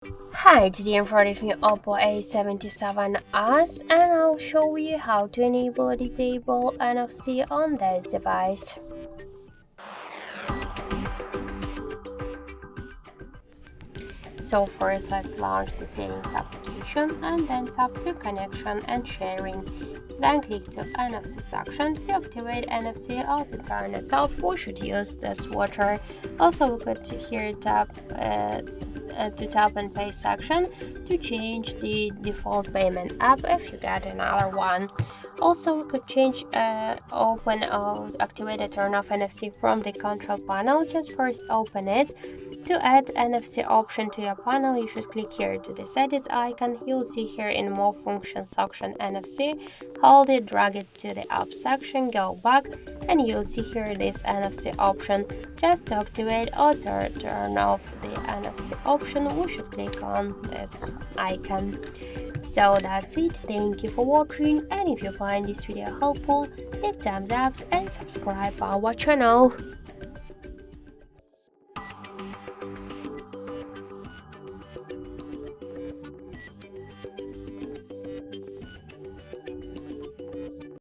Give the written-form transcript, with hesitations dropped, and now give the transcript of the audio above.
Hi, today I'm reviewing OPPO A77s and I'll show you how to enable or disable NFC on this device. So first let's launch the settings application and then tap to connection and sharing. Then click to NFC section to activate NFC or to turn it off. We should use this water. Also we could here tap to tap and pay section to change the default payment app if you get another one. Also, we could change open or activate or turn off NFC from the control panel. Just first open it. To add NFC option to your panel, you should click here to the settings icon. You'll see here in more functions section NFC. Hold it, drag it to the app section, go back, and you'll see here this NFC option. Just to activate or to turn off the NFC option, we should click on this icon. So that's it. Thank you for watching, and if you find this video helpful, leave thumbs up and subscribe our channel.